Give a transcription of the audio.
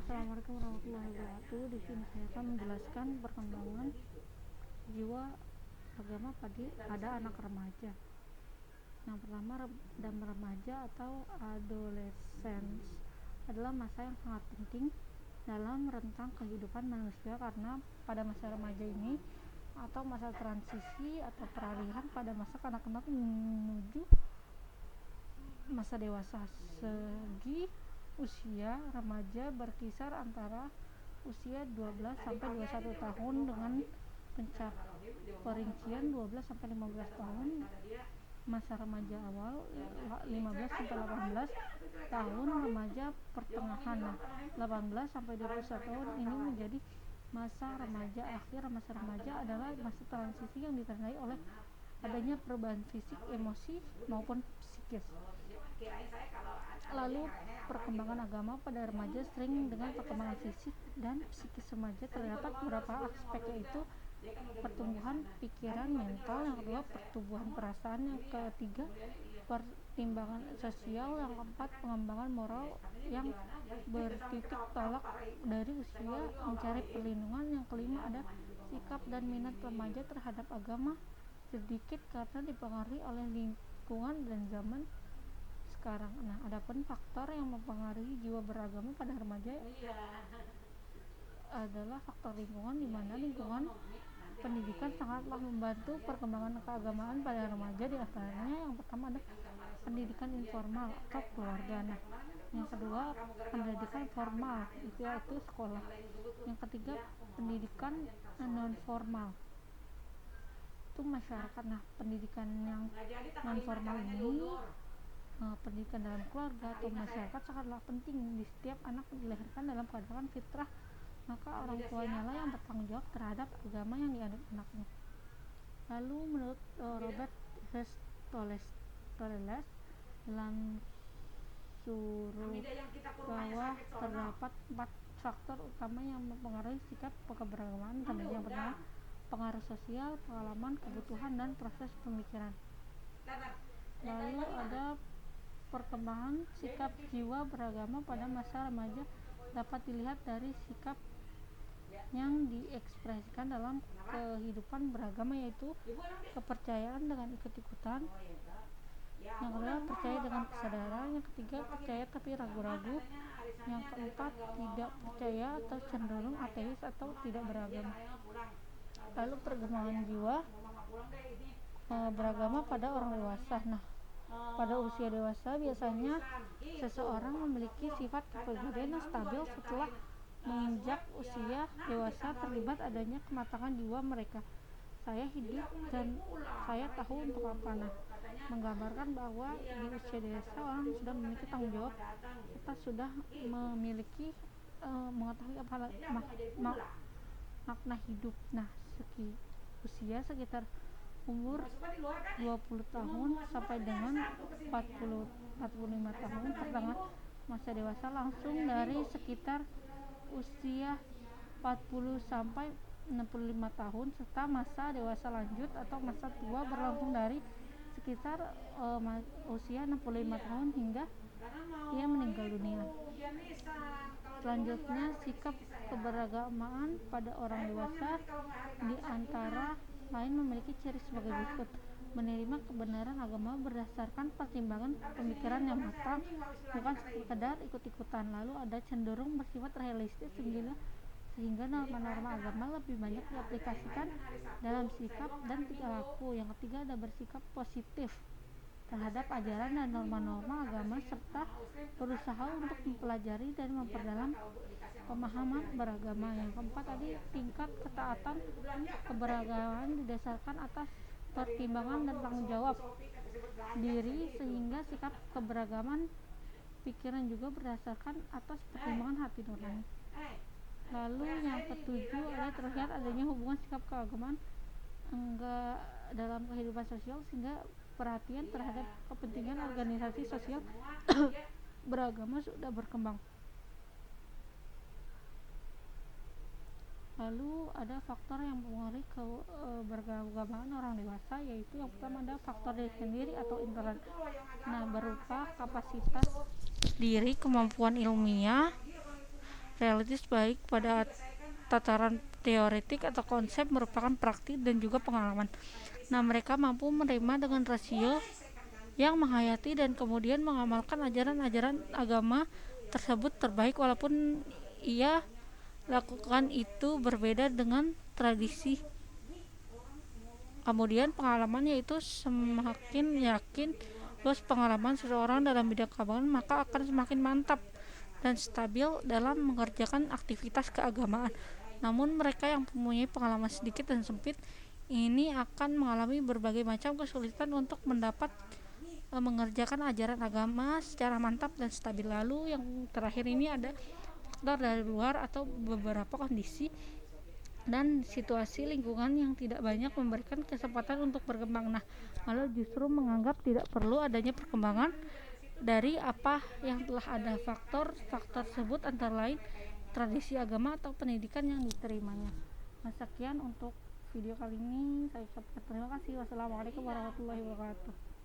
Assalamualaikum warahmatullahi wabarakatuh. Di sini saya akan menjelaskan perkembangan jiwa agama pada anak remaja. Yang pertama, remaja atau adolescence adalah masa yang sangat penting dalam rentang kehidupan manusia, karena pada masa remaja ini atau masa transisi atau peralihan pada masa kanak-kanak menuju masa dewasa. Segi usia remaja berkisar antara usia 12 sampai 21 tahun dengan perincian 12 sampai 15 tahun. Masa remaja awal 15 sampai 18 tahun, remaja pertengahan 18 sampai 21 tahun ini menjadi masa remaja akhir. Masa remaja adalah masa transisi yang ditandai oleh adanya perubahan fisik, emosi maupun psikis. Lalu perkembangan agama pada remaja sering dengan perkembangan fisik dan psikis remaja. Terdapat beberapa aspek, yaitu pertumbuhan pikiran mental, yang kedua pertumbuhan perasaan, yang ketiga pertimbangan sosial, yang keempat pengembangan moral yang bertitik tolak dari usia mencari perlindungan, yang kelima ada sikap dan minat remaja terhadap agama sedikit karena dipengaruhi oleh lingkungan dan zaman sekarang. Adapun faktor yang mempengaruhi jiwa beragama pada remaja adalah faktor lingkungan, di mana lingkungan pendidikan sangatlah membantu perkembangan keagamaan pada remaja. Di antaranya yang pertama ada pendidikan informal atau keluarga. Yang kedua pendidikan formal, yaitu sekolah. Yang ketiga pendidikan non formal, itu masyarakat. Pendidikan yang non formal ini, pendidikan dalam keluarga atau masyarakat sangatlah penting. Di setiap anak dilahirkan dalam keadaan fitrah, maka orang tuanya lah yang bertanggung jawab terhadap agama yang dianut anaknya. Lalu menurut Robert Toles dalam suruh bahwa terdapat 4 faktor utama yang mempengaruhi sikap keberagaman. Yang pertama pengaruh sosial, pengalaman, kebutuhan, dan proses pemikiran. Lalu ada perkembangan sikap jiwa beragama pada masa remaja dapat dilihat dari sikap yang diekspresikan dalam kehidupan beragama, yaitu kepercayaan dengan ikut-ikutan, yang kedua percaya dengan kesadaran, yang ketiga percaya tapi ragu-ragu, yang keempat tidak percaya atau cenderung ateis atau tidak beragama. Lalu perkembangan jiwa beragama pada orang dewasa. Pada usia dewasa biasanya seseorang memiliki sifat kepribadian yang stabil. Setelah menginjak usia dewasa terlibat adanya kematangan jiwa mereka. Saya hidup dan saya tahu untuk apa. Menggambarkan bahwa di usia dewasa orang sudah memiliki tanggung jawab serta sudah memiliki mengetahui apa makna hidup. Usia sekitar umur 20 tahun sampai dengan 45 tahun, pertengahan masa dewasa langsung dari sekitar usia 40 sampai 65 tahun, serta masa dewasa lanjut atau masa tua berlangsung dari sekitar usia 65 tahun hingga ia meninggal dunia. Selanjutnya, sikap keberagamaan pada orang dewasa di antara lain memiliki ciri sebagai berikut: menerima kebenaran agama berdasarkan pertimbangan pemikiran yang matang, bukan sekedar ikut-ikutan. Lalu ada cenderung bersifat realistis, sehingga norma-norma agama lebih banyak diaplikasikan dalam sikap dan tingkah laku. Yang ketiga ada bersikap positif terhadap ajaran dan norma-norma agama, serta berusaha untuk mempelajari dan memperdalam pemahaman beragama. Yang keempat tadi tingkat ketaatan keberagaman didasarkan atas pertimbangan dan tanggung jawab diri, sehingga sikap keberagaman pikiran juga berdasarkan atas pertimbangan hati nurani. Lalu yang ketujuh ada terlihat adanya hubungan sikap keagamaan enggak dalam kehidupan sosial, sehingga perhatian terhadap kepentingan organisasi sosial beragama sudah berkembang. Lalu ada faktor yang mempengaruhi keberagamaan orang dewasa, yaitu yang pertama ada faktor diri sendiri atau internal. Berupa kapasitas diri, kemampuan ilmiah, realistis baik pada tataran teoretik atau konsep merupakan praktik dan juga pengalaman. Nah, mereka mampu menerima dengan rasio yang menghayati dan kemudian mengamalkan ajaran-ajaran agama tersebut terbaik walaupun ia lakukan itu berbeda dengan tradisi. Kemudian pengalaman yaitu semakin yakin luas pengalaman seseorang dalam bidang keagamaan, maka akan semakin mantap dan stabil dalam mengerjakan aktivitas keagamaan. Namun mereka yang mempunyai pengalaman sedikit dan sempit ini akan mengalami berbagai macam kesulitan untuk mendapat mengerjakan ajaran agama secara mantap dan stabil. Lalu yang terakhir ini ada faktor dari luar atau beberapa kondisi dan situasi lingkungan yang tidak banyak memberikan kesempatan untuk berkembang. Nah, malah justru menganggap tidak perlu adanya perkembangan dari apa yang telah ada. Faktor tersebut antara lain tradisi agama atau pendidikan yang diterimanya. Nah, sekian untuk video kali ini. Saya ucapkan terima kasih. Wassalamualaikum warahmatullahi wabarakatuh.